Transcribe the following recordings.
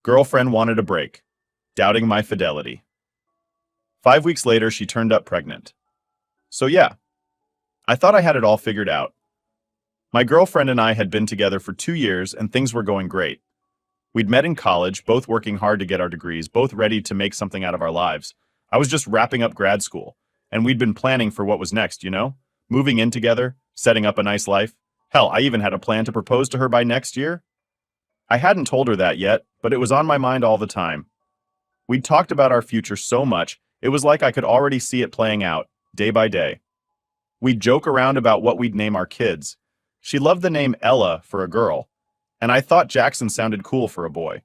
Girlfriend wanted a break, doubting my fidelity. 5 weeks later, she turned up pregnant. So yeah, I thought I had it all figured out. My girlfriend and I had been together for 2 years and things were going great. We'd met in college, both working hard to get our degrees, both ready to make something out of our lives. I was just wrapping up grad school, and we'd been planning for what was next, you know? Moving in together, setting up a nice life. Hell, I even had a plan to propose to her by next year. I hadn't told her that yet, but it was on my mind all the time. We'd talked about our future so much, it was like I could already see it playing out, day by day. We'd joke around about what we'd name our kids. She loved the name Ella for a girl, and I thought Jackson sounded cool for a boy.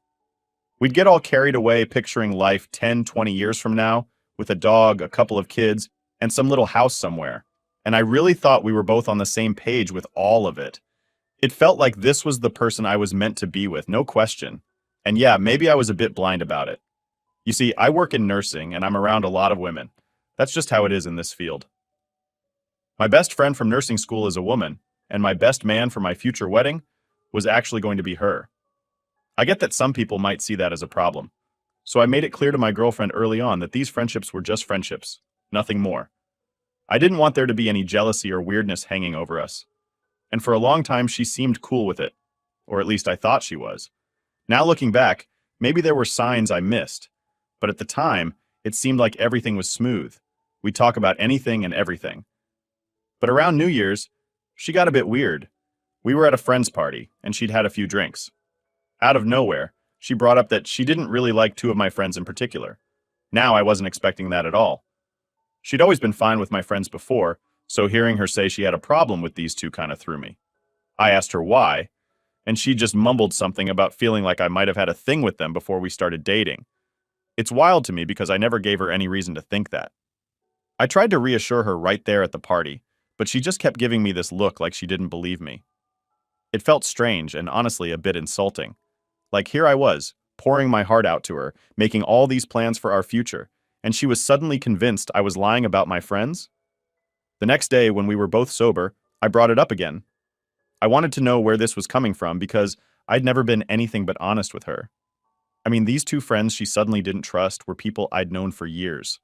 We'd get all carried away picturing life 10, 20 years from now, with a dog, a couple of kids, and some little house somewhere. And I really thought we were both on the same page with all of it. It felt like this was the person I was meant to be with, no question. And yeah, maybe I was a bit blind about it. You see, I work in nursing and I'm around a lot of women. That's just how it is in this field. My best friend from nursing school is a woman, and my best man for my future wedding was actually going to be her. I get that some people might see that as a problem. So I made it clear to my girlfriend early on that these friendships were just friendships, nothing more. I didn't want there to be any jealousy or weirdness hanging over us. And for a long time, she seemed cool with it. Or at least I thought she was. Now looking back, maybe there were signs I missed. But at the time, it seemed like everything was smooth. We'd talk about anything and everything. But around New Year's, she got a bit weird. We were at a friend's party, and she'd had a few drinks. Out of nowhere, she brought up that she didn't really like two of my friends in particular. Now I wasn't expecting that at all. She'd always been fine with my friends before, so hearing her say she had a problem with these two kind of threw me. I asked her why, and she just mumbled something about feeling like I might have had a thing with them before we started dating. It's wild to me because I never gave her any reason to think that. I tried to reassure her right there at the party, but she just kept giving me this look like she didn't believe me. It felt strange and honestly a bit insulting. Like here I was, pouring my heart out to her, making all these plans for our future, and she was suddenly convinced I was lying about my friends? The next day, when we were both sober, I brought it up again. I wanted to know where this was coming from because I'd never been anything but honest with her. I mean, these two friends she suddenly didn't trust were people I'd known for years.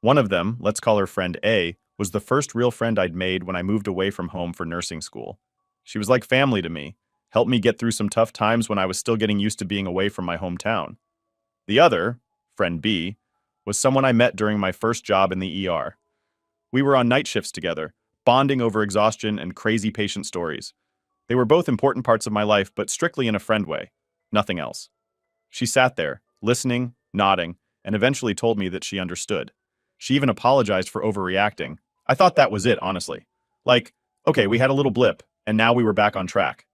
One of them, let's call her friend A, was the first real friend I'd made when I moved away from home for nursing school. She was like family to me, helped me get through some tough times when I was still getting used to being away from my hometown. The other, friend B, was someone I met during my first job in the ER. We were on night shifts together, bonding over exhaustion and crazy patient stories. They were both important parts of my life, but strictly in a friend way, nothing else. She sat there, listening, nodding, and eventually told me that she understood. She even apologized for overreacting. I thought that was it, honestly. Like, okay, we had a little blip, and now we were back on track.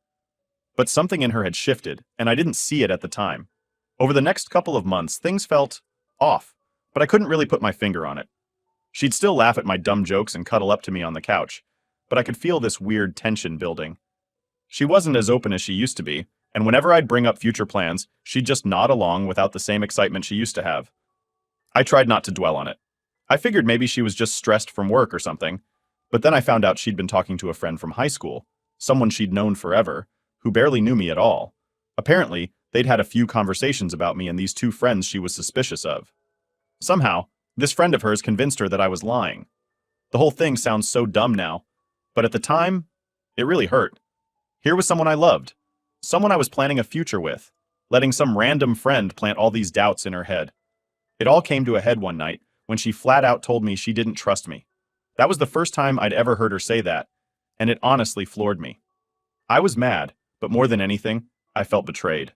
But something in her had shifted, and I didn't see it at the time. Over the next couple of months, things felt off, but I couldn't really put my finger on it. She'd still laugh at my dumb jokes and cuddle up to me on the couch, but I could feel this weird tension building. She wasn't as open as she used to be, and whenever I'd bring up future plans, she'd just nod along without the same excitement she used to have. I tried not to dwell on it. I figured maybe she was just stressed from work or something, but then I found out she'd been talking to a friend from high school, someone she'd known forever, who barely knew me at all. Apparently, they'd had a few conversations about me and these two friends she was suspicious of. Somehow, this friend of hers convinced her that I was lying. The whole thing sounds so dumb now, but at the time, it really hurt. Here was someone I loved, someone I was planning a future with, letting some random friend plant all these doubts in her head. It all came to a head one night when she flat out told me she didn't trust me. That was the first time I'd ever heard her say that, and it honestly floored me. I was mad, but more than anything, I felt betrayed.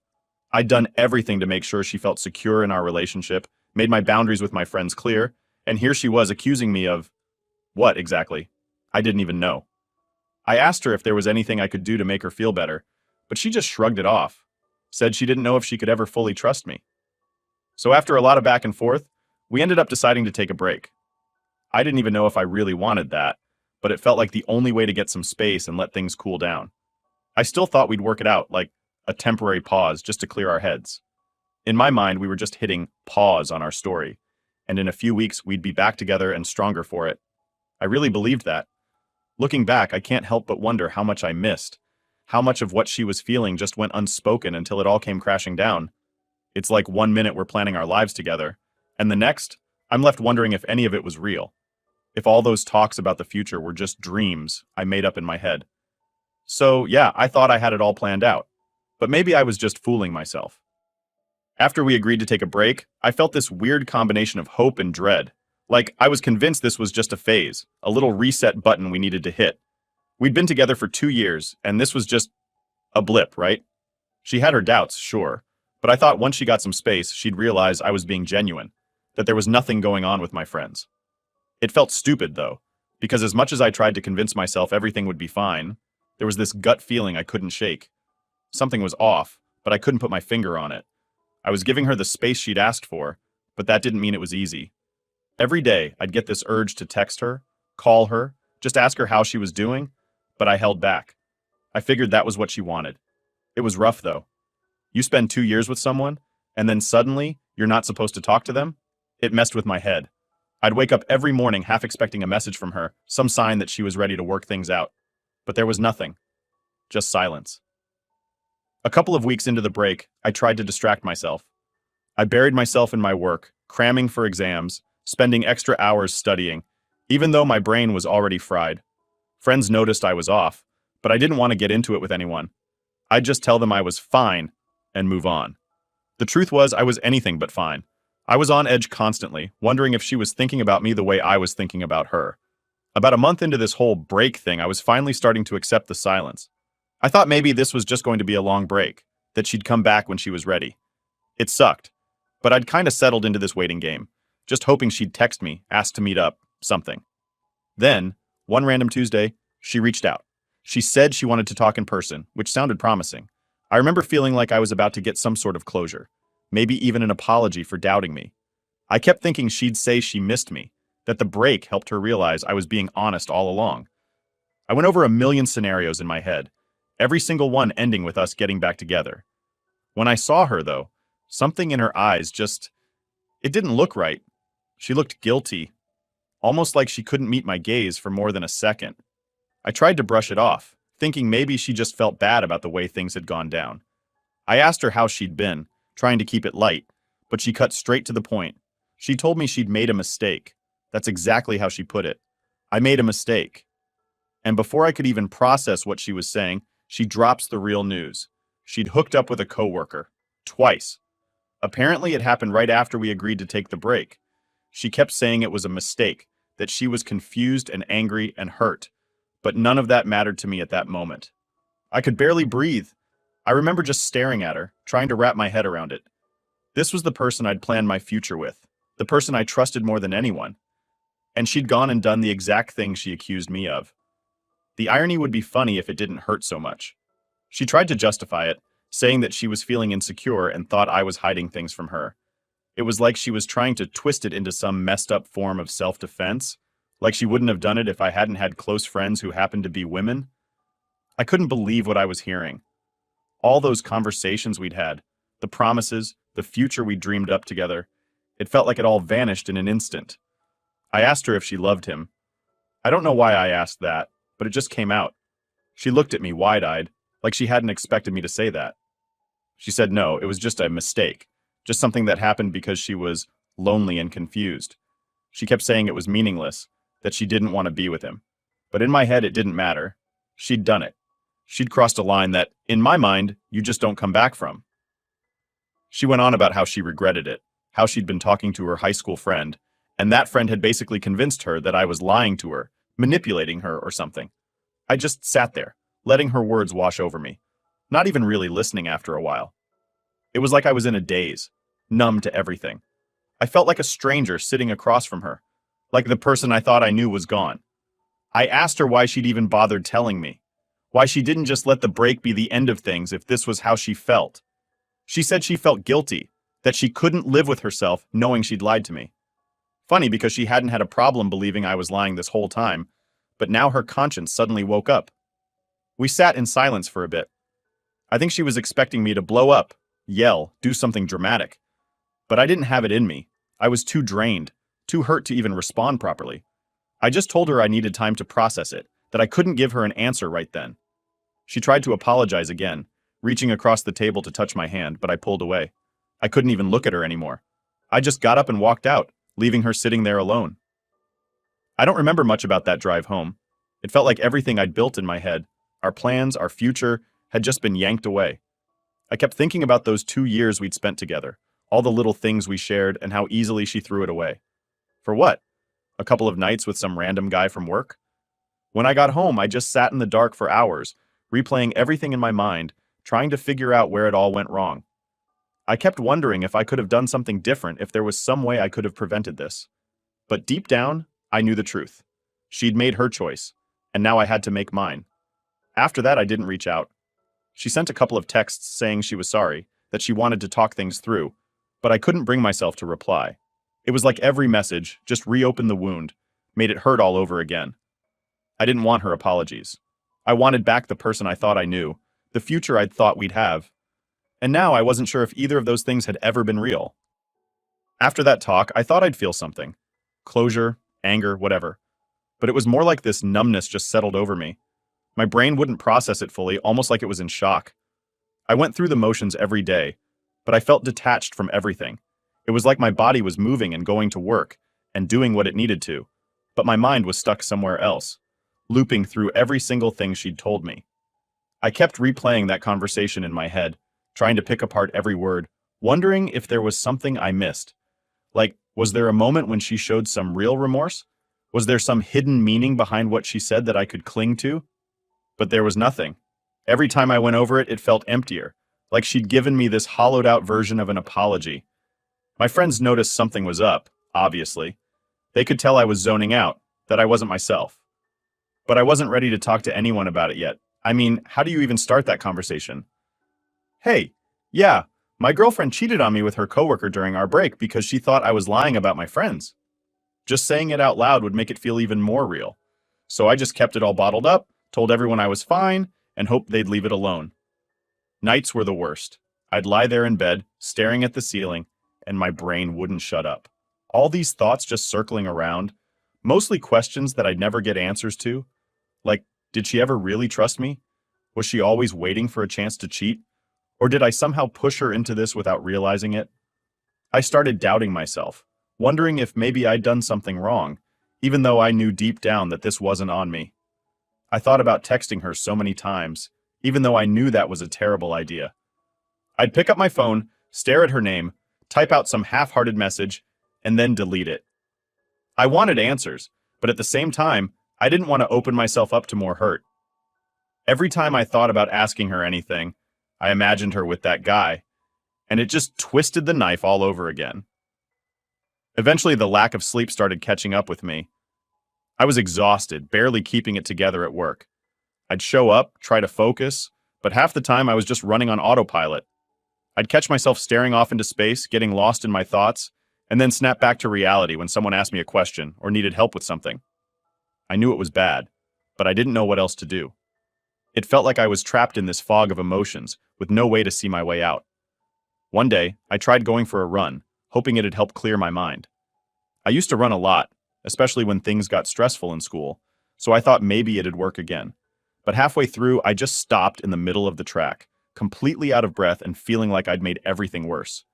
I'd done everything to make sure she felt secure in our relationship, made my boundaries with my friends clear, and here she was accusing me of what exactly? I didn't even know. I asked her if there was anything I could do to make her feel better, but she just shrugged it off, said she didn't know if she could ever fully trust me. So after a lot of back and forth, we ended up deciding to take a break. I didn't even know if I really wanted that, but it felt like the only way to get some space and let things cool down. I still thought we'd work it out, like a temporary pause just to clear our heads. In my mind, we were just hitting pause on our story, and in a few weeks we'd be back together and stronger for it. I really believed that. Looking back, I can't help but wonder how much I missed, how much of what she was feeling just went unspoken until it all came crashing down. It's like 1 minute we're planning our lives together, and the next, I'm left wondering if any of it was real. If all those talks about the future were just dreams I made up in my head. So, yeah, I thought I had it all planned out. But maybe I was just fooling myself. After we agreed to take a break, I felt this weird combination of hope and dread. Like, I was convinced this was just a phase, a little reset button we needed to hit. We'd been together for 2 years, and this was just a blip, right? She had her doubts, sure, but I thought once she got some space, she'd realize I was being genuine, that there was nothing going on with my friends. It felt stupid, though, because as much as I tried to convince myself everything would be fine, there was this gut feeling I couldn't shake. Something was off, but I couldn't put my finger on it. I was giving her the space she'd asked for, but that didn't mean it was easy. Every day, I'd get this urge to text her, call her, just ask her how she was doing, but I held back. I figured that was what she wanted. It was rough, though. You spend 2 years with someone, and then suddenly, you're not supposed to talk to them? It messed with my head. I'd wake up every morning half expecting a message from her, some sign that she was ready to work things out. But there was nothing. Just silence. A couple of weeks into the break, I tried to distract myself. I buried myself in my work, cramming for exams, spending extra hours studying, even though my brain was already fried. Friends noticed I was off, but I didn't want to get into it with anyone. I'd just tell them I was fine and move on. The truth was, I was anything but fine. I was on edge constantly, wondering if she was thinking about me the way I was thinking about her. About a month into this whole break thing, I was finally starting to accept the silence. I thought maybe this was just going to be a long break, that she'd come back when she was ready. It sucked, but I'd kind of settled into this waiting game, just hoping she'd text me, ask to meet up, something. Then, one random Tuesday, she reached out. She said she wanted to talk in person, which sounded promising. I remember feeling like I was about to get some sort of closure, maybe even an apology for doubting me. I kept thinking she'd say she missed me, that the break helped her realize I was being honest all along. I went over a million scenarios in my head, every single one ending with us getting back together. When I saw her, though, something in her eyes it didn't look right. She looked guilty, almost like she couldn't meet my gaze for more than a second. I tried to brush it off, thinking maybe she just felt bad about the way things had gone down. I asked her how she'd been, trying to keep it light, but she cut straight to the point. She told me she'd made a mistake. That's exactly how she put it. I made a mistake. And before I could even process what she was saying, she drops the real news. She'd hooked up with a coworker. Twice. Apparently it happened right after we agreed to take the break. She kept saying it was a mistake, that she was confused and angry and hurt. But none of that mattered to me at that moment. I could barely breathe. I remember just staring at her, trying to wrap my head around it. This was the person I'd planned my future with, the person I trusted more than anyone. And she'd gone and done the exact thing she accused me of. The irony would be funny if it didn't hurt so much. She tried to justify it, saying that she was feeling insecure and thought I was hiding things from her. It was like she was trying to twist it into some messed up form of self-defense, like she wouldn't have done it if I hadn't had close friends who happened to be women. I couldn't believe what I was hearing. All those conversations we'd had, the promises, the future we dreamed up together, it felt like it all vanished in an instant. I asked her if she loved him. I don't know why I asked that, but it just came out. She looked at me wide-eyed, like she hadn't expected me to say that. She said no, it was just a mistake, just something that happened because she was lonely and confused. She kept saying it was meaningless, that she didn't want to be with him. But in my head, it didn't matter. She'd done it. She'd crossed a line that, in my mind, you just don't come back from. She went on about how she regretted it, how she'd been talking to her high school friend, and that friend had basically convinced her that I was lying to her, manipulating her or something. I just sat there, letting her words wash over me, not even really listening after a while. It was like I was in a daze, numb to everything. I felt like a stranger sitting across from her, like the person I thought I knew was gone. I asked her why she'd even bothered telling me, why she didn't just let the break be the end of things if this was how she felt. She said she felt guilty, that she couldn't live with herself knowing she'd lied to me. Funny because she hadn't had a problem believing I was lying this whole time, but now her conscience suddenly woke up. We sat in silence for a bit. I think she was expecting me to blow up, yell, do something dramatic. But I didn't have it in me. I was too drained, too hurt to even respond properly. I just told her I needed time to process it, that I couldn't give her an answer right then. She tried to apologize again, reaching across the table to touch my hand, but I pulled away. I couldn't even look at her anymore. I just got up and walked out, leaving her sitting there alone. I don't remember much about that drive home. It felt like everything I'd built in my head, our plans, our future, had just been yanked away. I kept thinking about those 2 years we'd spent together, all the little things we shared, and how easily she threw it away. For what? A couple of nights with some random guy from work? When I got home, I just sat in the dark for hours, replaying everything in my mind, trying to figure out where it all went wrong. I kept wondering if I could have done something different, if there was some way I could have prevented this. But deep down, I knew the truth. She'd made her choice, and now I had to make mine. After that, I didn't reach out. She sent a couple of texts saying she was sorry, that she wanted to talk things through, but I couldn't bring myself to reply. It was like every message just reopened the wound, made it hurt all over again. I didn't want her apologies. I wanted back the person I thought I knew, the future I'd thought we'd have. And now I wasn't sure if either of those things had ever been real. After that talk, I thought I'd feel something. Closure, anger, whatever. But it was more like this numbness just settled over me. My brain wouldn't process it fully, almost like it was in shock. I went through the motions every day, but I felt detached from everything. It was like my body was moving and going to work, and doing what it needed to, but my mind was stuck somewhere else, looping through every single thing she'd told me. I kept replaying that conversation in my head, trying to pick apart every word, wondering if there was something I missed. Like, was there a moment when she showed some real remorse? Was there some hidden meaning behind what she said that I could cling to? But there was nothing. Every time I went over it, it felt emptier, like she'd given me this hollowed-out version of an apology. My friends noticed something was up, obviously. They could tell I was zoning out, that I wasn't myself. But I wasn't ready to talk to anyone about it yet. I mean, how do you even start that conversation? Hey, yeah, my girlfriend cheated on me with her coworker during our break because she thought I was lying about my friends. Just saying it out loud would make it feel even more real. So I just kept it all bottled up, told everyone I was fine, and hoped they'd leave it alone. Nights were the worst. I'd lie there in bed, staring at the ceiling, and my brain wouldn't shut up. All these thoughts just circling around, mostly questions that I'd never get answers to. Like, did she ever really trust me? Was she always waiting for a chance to cheat? Or did I somehow push her into this without realizing it? I started doubting myself, wondering if maybe I'd done something wrong, even though I knew deep down that this wasn't on me. I thought about texting her so many times, even though I knew that was a terrible idea. I'd pick up my phone, stare at her name, type out some half-hearted message, and then delete it. I wanted answers, but at the same time, I didn't want to open myself up to more hurt. Every time I thought about asking her anything, I imagined her with that guy, and it just twisted the knife all over again. Eventually, the lack of sleep started catching up with me. I was exhausted, barely keeping it together at work. I'd show up, try to focus, but half the time I was just running on autopilot. I'd catch myself staring off into space, getting lost in my thoughts, and then snap back to reality when someone asked me a question or needed help with something. I knew it was bad, but I didn't know what else to do. It felt like I was trapped in this fog of emotions, with no way to see my way out. One day, I tried going for a run, hoping it'd help clear my mind. I used to run a lot, especially when things got stressful in school, so I thought maybe it'd work again. But halfway through, I just stopped in the middle of the track, completely out of breath and feeling like I'd made everything worse.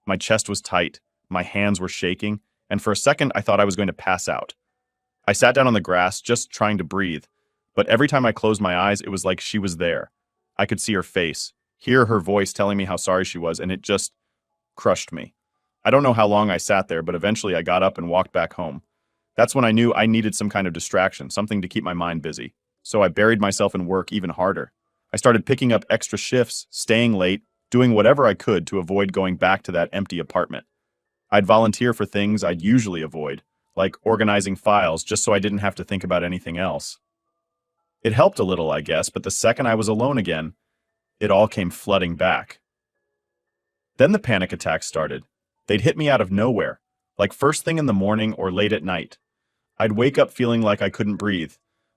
My chest was tight, my hands were shaking, and for a second I thought I was going to pass out. I sat down on the grass, just trying to breathe, but every time I closed my eyes, it was like she was there. I could see her face, hear her voice telling me how sorry she was, and it just crushed me. I don't know how long I sat there, but eventually I got up and walked back home. That's when I knew I needed some kind of distraction, something to keep my mind busy. So I buried myself in work even harder. I started picking up extra shifts, staying late, doing whatever I could to avoid going back to that empty apartment. I'd volunteer for things I'd usually avoid, like organizing files just so I didn't have to think about anything else. It helped a little, I guess, but the second I was alone again, it all came flooding back. Then the panic attacks started. They'd hit me out of nowhere, like first thing in the morning or late at night. I'd wake up feeling like I couldn't breathe,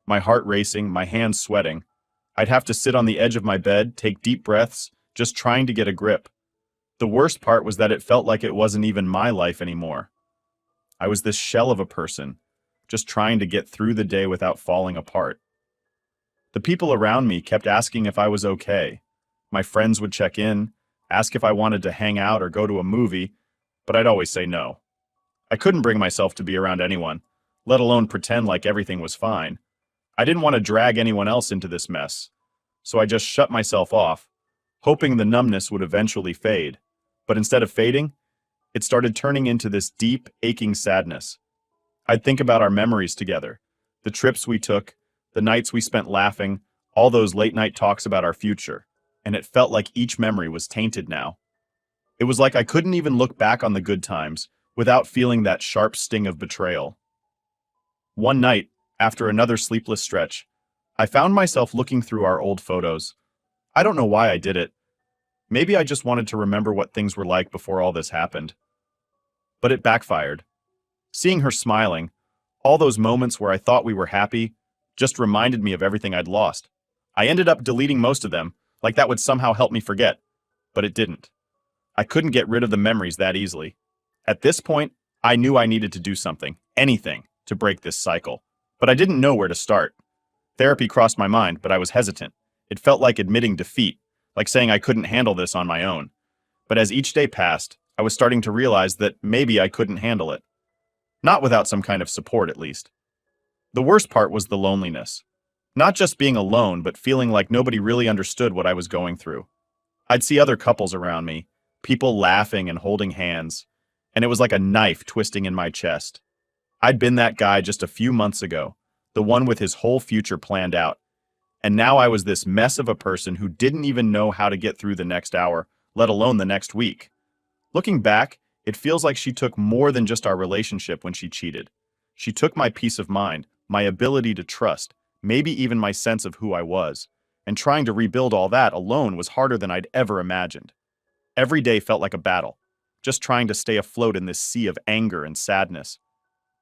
my heart racing, my hands sweating. I'd have to sit on the edge of my bed, take deep breaths, just trying to get a grip. The worst part was that it felt like it wasn't even my life anymore. I was this shell of a person, just trying to get through the day without falling apart. The people around me kept asking if I was okay. My friends would check in. ask if I wanted to hang out or go to a movie, but I'd always say no. I couldn't bring myself to be around anyone, let alone pretend like everything was fine. I didn't want to drag anyone else into this mess, so I just shut myself off, hoping the numbness would eventually fade. But instead of fading, it started turning into this deep, aching sadness. I'd think about our memories together, the trips we took, the nights we spent laughing, all those late night talks about our future, and it felt like each memory was tainted now. It was like I couldn't even look back on the good times without feeling that sharp sting of betrayal. One night, after another sleepless stretch, I found myself looking through our old photos. I don't know why I did it. Maybe I just wanted to remember what things were like before all this happened. But it backfired. Seeing her smiling, all those moments where I thought we were happy, just reminded me of everything I'd lost. I ended up deleting most of them, like that would somehow help me forget. But it didn't. I couldn't get rid of the memories that easily. At this point, I knew I needed to do something, anything, to break this cycle. But I didn't know where to start. Therapy crossed my mind, but I was hesitant. It felt like admitting defeat, like saying I couldn't handle this on my own. But as each day passed, I was starting to realize that maybe I couldn't handle it. Not without some kind of support, at least. The worst part was the loneliness. Not just being alone, but feeling like nobody really understood what I was going through. I'd see other couples around me, people laughing and holding hands, and it was like a knife twisting in my chest. I'd been that guy just a few months ago, the one with his whole future planned out. And now I was this mess of a person who didn't even know how to get through the next hour, let alone the next week. Looking back, it feels like she took more than just our relationship when she cheated. She took my peace of mind, my ability to trust, maybe even my sense of who I was. And trying to rebuild all that alone was harder than I'd ever imagined. Every day felt like a battle, just trying to stay afloat in this sea of anger and sadness.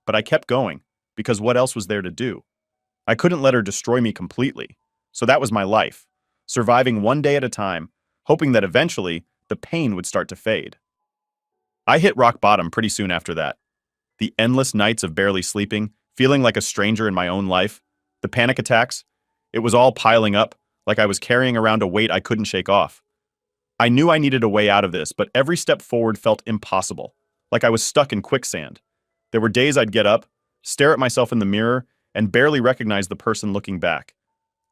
But I kept going, because what else was there to do? I couldn't let her destroy me completely. So that was my life, surviving one day at a time, hoping that eventually the pain would start to fade. I hit rock bottom pretty soon after that. The endless nights of barely sleeping, feeling like a stranger in my own life, the panic attacks, it was all piling up, like I was carrying around a weight I couldn't shake off. I knew I needed a way out of this, but every step forward felt impossible, like I was stuck in quicksand. There were days I'd get up, stare at myself in the mirror, and barely recognize the person looking back.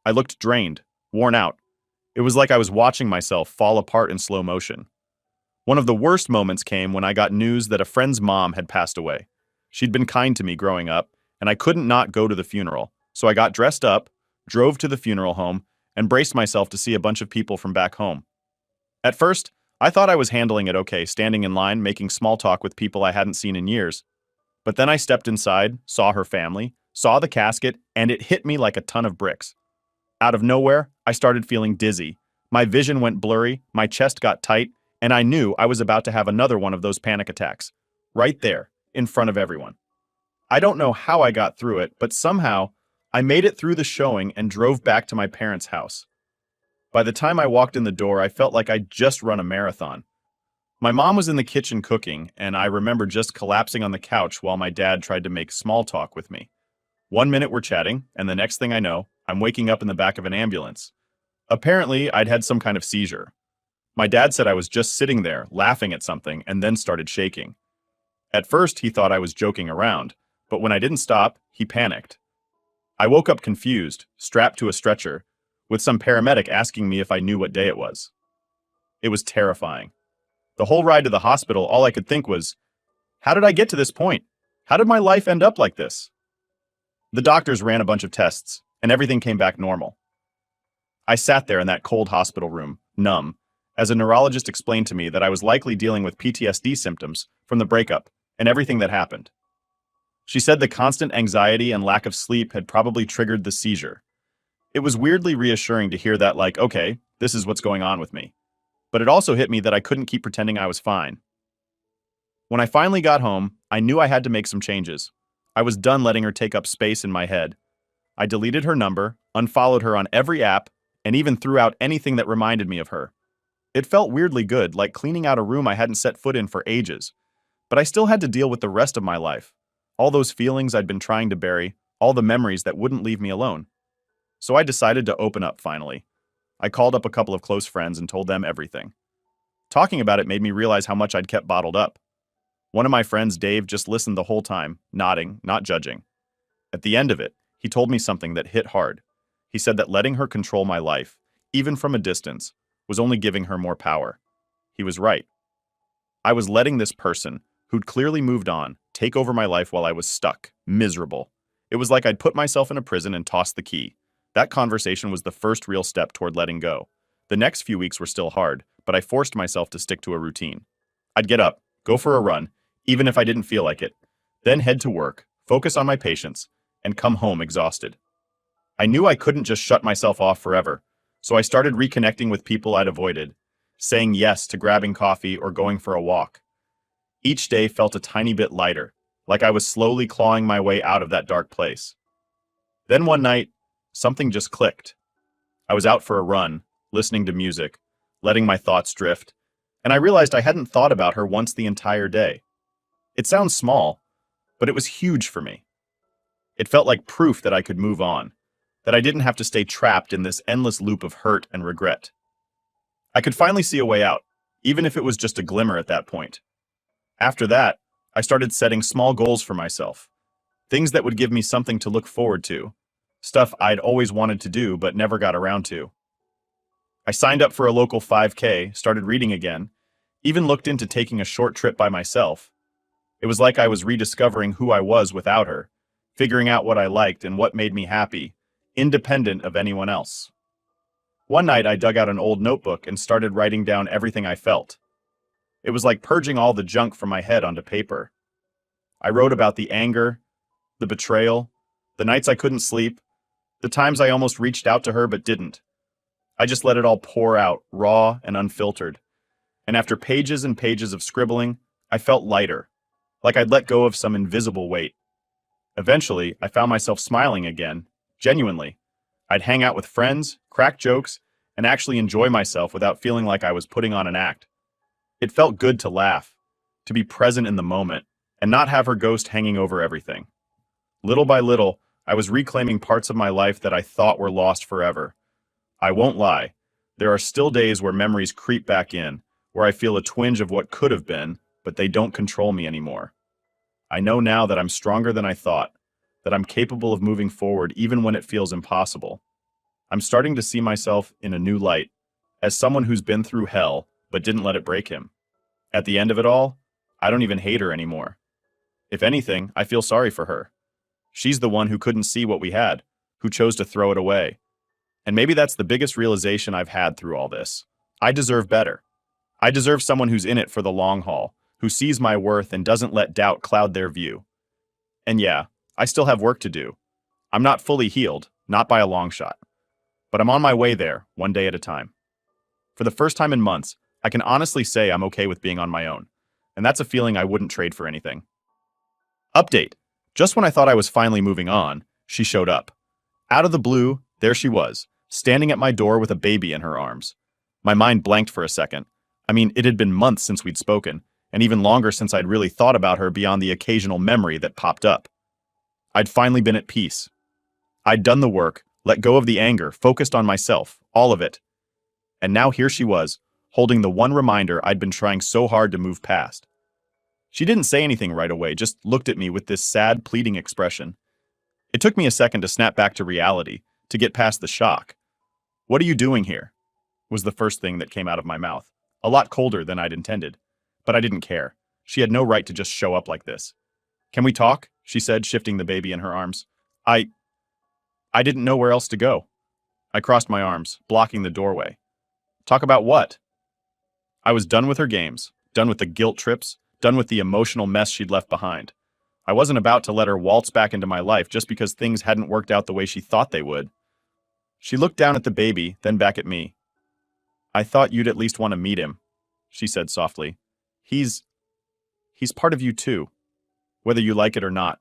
I looked drained, worn out. It was like I was watching myself fall apart in slow motion. One of the worst moments came when I got news that a friend's mom had passed away. She'd been kind to me growing up, and I couldn't not go to the funeral, so I got dressed up, drove to the funeral home, and braced myself to see a bunch of people from back home. At first, I thought I was handling it okay, standing in line, making small talk with people I hadn't seen in years. But then I stepped inside, saw her family, saw the casket, and it hit me like a ton of bricks. Out of nowhere, I started feeling dizzy. My vision went blurry, my chest got tight, and I knew I was about to have another one of those panic attacks. Right there, in front of everyone. I don't know how I got through it, but somehow, I made it through the showing and drove back to my parents' house. By the time I walked in the door, I felt like I'd just run a marathon. My mom was in the kitchen cooking, and I remember just collapsing on the couch while my dad tried to make small talk with me. 1 minute we're chatting, and the next thing I know, I'm waking up in the back of an ambulance. Apparently, I'd had some kind of seizure. My dad said I was just sitting there, laughing at something, and then started shaking. At first, he thought I was joking around, but when I didn't stop, he panicked. I woke up confused, strapped to a stretcher, with some paramedic asking me if I knew what day it was. It was terrifying. The whole ride to the hospital, all I could think was, how did I get to this point? How did my life end up like this? The doctors ran a bunch of tests, and everything came back normal. I sat there in that cold hospital room, numb, as a neurologist explained to me that I was likely dealing with PTSD symptoms from the breakup and everything that happened. She said the constant anxiety and lack of sleep had probably triggered the seizure. It was weirdly reassuring to hear that, like, okay, this is what's going on with me. But it also hit me that I couldn't keep pretending I was fine. When I finally got home, I knew I had to make some changes. I was done letting her take up space in my head. I deleted her number, unfollowed her on every app, and even threw out anything that reminded me of her. It felt weirdly good, like cleaning out a room I hadn't set foot in for ages. But I still had to deal with the rest of my life. All those feelings I'd been trying to bury, all the memories that wouldn't leave me alone. So I decided to open up finally. I called up a couple of close friends and told them everything. Talking about it made me realize how much I'd kept bottled up. One of my friends, Dave, just listened the whole time, nodding, not judging. At the end of it, he told me something that hit hard. He said that letting her control my life, even from a distance, was only giving her more power. He was right. I was letting this person, who'd clearly moved on, take over my life while I was stuck, miserable. It was like I'd put myself in a prison and tossed the key. That conversation was the first real step toward letting go. The next few weeks were still hard, but I forced myself to stick to a routine. I'd get up, go for a run, even if I didn't feel like it, then head to work, focus on my patients, and come home exhausted. I knew I couldn't just shut myself off forever, so I started reconnecting with people I'd avoided, saying yes to grabbing coffee or going for a walk. Each day felt a tiny bit lighter, like I was slowly clawing my way out of that dark place. Then one night, something just clicked. I was out for a run, listening to music, letting my thoughts drift, and I realized I hadn't thought about her once the entire day. It sounds small, but it was huge for me. It felt like proof that I could move on, that I didn't have to stay trapped in this endless loop of hurt and regret. I could finally see a way out, even if it was just a glimmer at that point. After that, I started setting small goals for myself, things that would give me something to look forward to, stuff I'd always wanted to do but never got around to. I signed up for a local 5K, started reading again, even looked into taking a short trip by myself. It was like I was rediscovering who I was without her, figuring out what I liked and what made me happy, independent of anyone else. One night I dug out an old notebook and started writing down everything I felt. It was like purging all the junk from my head onto paper. I wrote about the anger, the betrayal, the nights I couldn't sleep, the times I almost reached out to her but didn't. I just let it all pour out, raw and unfiltered. And after pages and pages of scribbling, I felt lighter, like I'd let go of some invisible weight. Eventually, I found myself smiling again, genuinely. I'd hang out with friends, crack jokes, and actually enjoy myself without feeling like I was putting on an act. It felt good to laugh, to be present in the moment, and not have her ghost hanging over everything. Little by little, I was reclaiming parts of my life that I thought were lost forever. I won't lie, there are still days where memories creep back in, where I feel a twinge of what could have been, but they don't control me anymore. I know now that I'm stronger than I thought, that I'm capable of moving forward even when it feels impossible. I'm starting to see myself in a new light, as someone who's been through hell, but didn't let it break him. At the end of it all, I don't even hate her anymore. If anything, I feel sorry for her. She's the one who couldn't see what we had, who chose to throw it away. And maybe that's the biggest realization I've had through all this. I deserve better. I deserve someone who's in it for the long haul, who sees my worth and doesn't let doubt cloud their view. And yeah, I still have work to do. I'm not fully healed, not by a long shot. But I'm on my way there, one day at a time. For the first time in months, I can honestly say I'm okay with being on my own. And that's a feeling I wouldn't trade for anything. Update. Just when I thought I was finally moving on, she showed up. Out of the blue, there she was, standing at my door with a baby in her arms. My mind blanked for a second. I mean, it had been months since we'd spoken, and even longer since I'd really thought about her beyond the occasional memory that popped up. I'd finally been at peace. I'd done the work, let go of the anger, focused on myself, all of it. And now here she was, holding the one reminder I'd been trying so hard to move past. She didn't say anything right away, just looked at me with this sad, pleading expression. It took me a second to snap back to reality, to get past the shock. "What are you doing here?" was the first thing that came out of my mouth, a lot colder than I'd intended. But I didn't care. She had no right to just show up like this. "Can we talk?" she said, shifting the baby in her arms. I didn't know where else to go. I crossed my arms, blocking the doorway. Talk about what? I was done with her games, done with the guilt trips, done with the emotional mess she'd left behind. I wasn't about to let her waltz back into my life just because things hadn't worked out the way she thought they would. She looked down at the baby, then back at me. "I thought you'd at least want to meet him," she said softly. He's part of you too, whether you like it or not."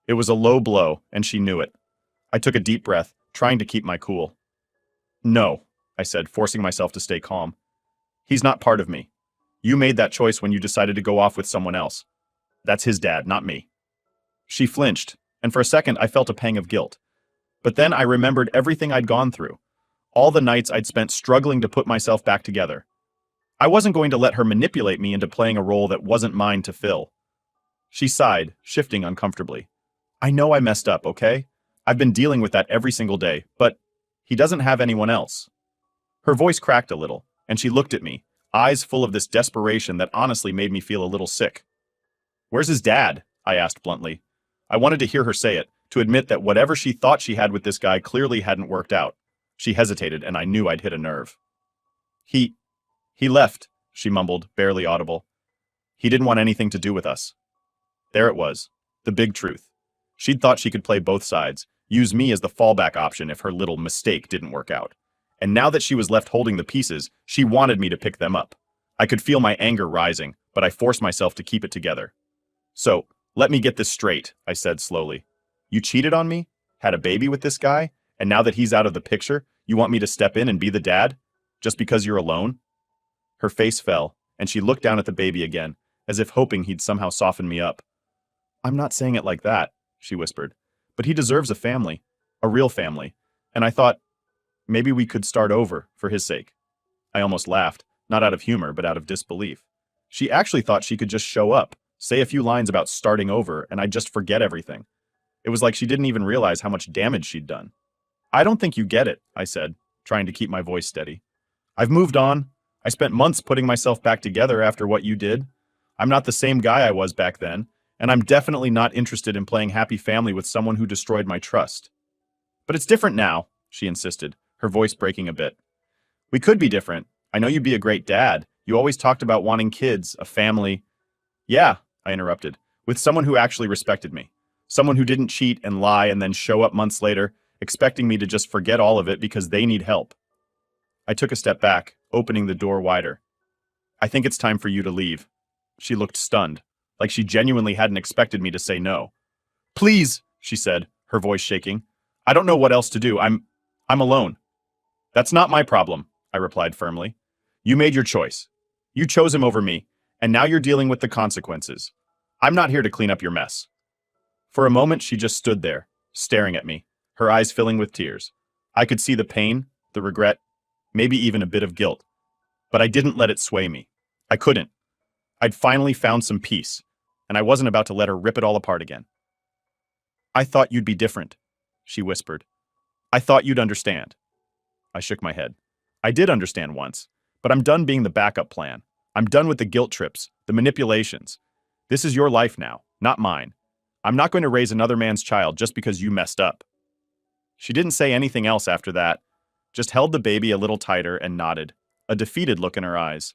It was a low blow, and she knew it. I took a deep breath, trying to keep my cool. "No," I said, forcing myself to stay calm. "He's not part of me. You made that choice when you decided to go off with someone else. That's his dad, not me." She flinched, and for a second I felt a pang of guilt. But then I remembered everything I'd gone through, all the nights I'd spent struggling to put myself back together. I wasn't going to let her manipulate me into playing a role that wasn't mine to fill. She sighed, shifting uncomfortably. I know I messed up, okay? I've been dealing with that every single day, but he doesn't have anyone else. Her voice cracked a little, and she looked at me, eyes full of this desperation that honestly made me feel a little sick. Where's his dad? I asked bluntly. I wanted to hear her say it, to admit that whatever she thought she had with this guy clearly hadn't worked out. She hesitated, and I knew I'd hit a nerve. He left, she mumbled, barely audible. He didn't want anything to do with us. There it was, the big truth. She'd thought she could play both sides, use me as the fallback option if her little mistake didn't work out. And now that she was left holding the pieces, she wanted me to pick them up. I could feel my anger rising, but I forced myself to keep it together. So, let me get this straight, I said slowly. You cheated on me? Had a baby with this guy? And now that he's out of the picture, you want me to step in and be the dad? Just because you're alone? Her face fell, and she looked down at the baby again, as if hoping he'd somehow soften me up. I'm not saying it like that, she whispered. But he deserves a family, a real family. And I thought, maybe we could start over, for his sake. I almost laughed, not out of humor, but out of disbelief. She actually thought she could just show up, say a few lines about starting over, and I'd just forget everything. It was like she didn't even realize how much damage she'd done. I don't think you get it, I said, trying to keep my voice steady. I've moved on. I spent months putting myself back together after what you did. I'm not the same guy I was back then, and I'm definitely not interested in playing happy family with someone who destroyed my trust. But it's different now, she insisted, her voice breaking a bit. We could be different. I know you'd be a great dad. You always talked about wanting kids, a family. Yeah, I interrupted, with someone who actually respected me. Someone who didn't cheat and lie and then show up months later, expecting me to just forget all of it because they need help. I took a step back, opening the door wider. I think it's time for you to leave. She looked stunned, like she genuinely hadn't expected me to say no. Please, she said, her voice shaking. I don't know what else to do. I'm alone. That's not my problem, I replied firmly. You made your choice. You chose him over me, and now you're dealing with the consequences. I'm not here to clean up your mess. For a moment, she just stood there, staring at me, her eyes filling with tears. I could see the pain, the regret, maybe even a bit of guilt. But I didn't let it sway me. I couldn't. I'd finally found some peace, and I wasn't about to let her rip it all apart again. I thought you'd be different, she whispered. I thought you'd understand. I shook my head. I did understand once, but I'm done being the backup plan. I'm done with the guilt trips, the manipulations. This is your life now, not mine. I'm not going to raise another man's child just because you messed up. She didn't say anything else after that, just held the baby a little tighter and nodded, a defeated look in her eyes.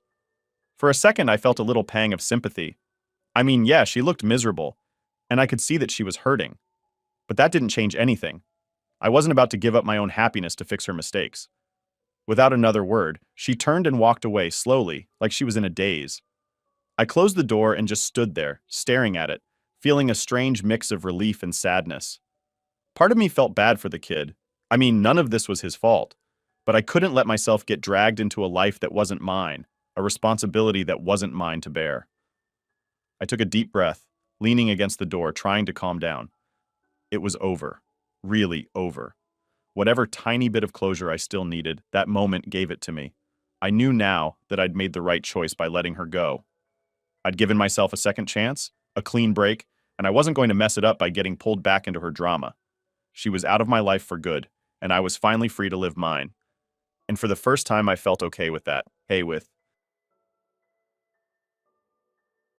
For a second, I felt a little pang of sympathy. I mean, yeah, she looked miserable, and I could see that she was hurting. But that didn't change anything. I wasn't about to give up my own happiness to fix her mistakes. Without another word, she turned and walked away slowly, like she was in a daze. I closed the door and just stood there, staring at it, feeling a strange mix of relief and sadness. Part of me felt bad for the kid. I mean, none of this was his fault. But I couldn't let myself get dragged into a life that wasn't mine, a responsibility that wasn't mine to bear. I took a deep breath, leaning against the door, trying to calm down. It was over. Really over. Whatever tiny bit of closure I still needed, that moment gave it to me. I knew now that I'd made the right choice by letting her go. I'd given myself a second chance, a clean break, and I wasn't going to mess it up by getting pulled back into her drama. She was out of my life for good, and I was finally free to live mine. And for the first time, I felt okay with that. Hey, with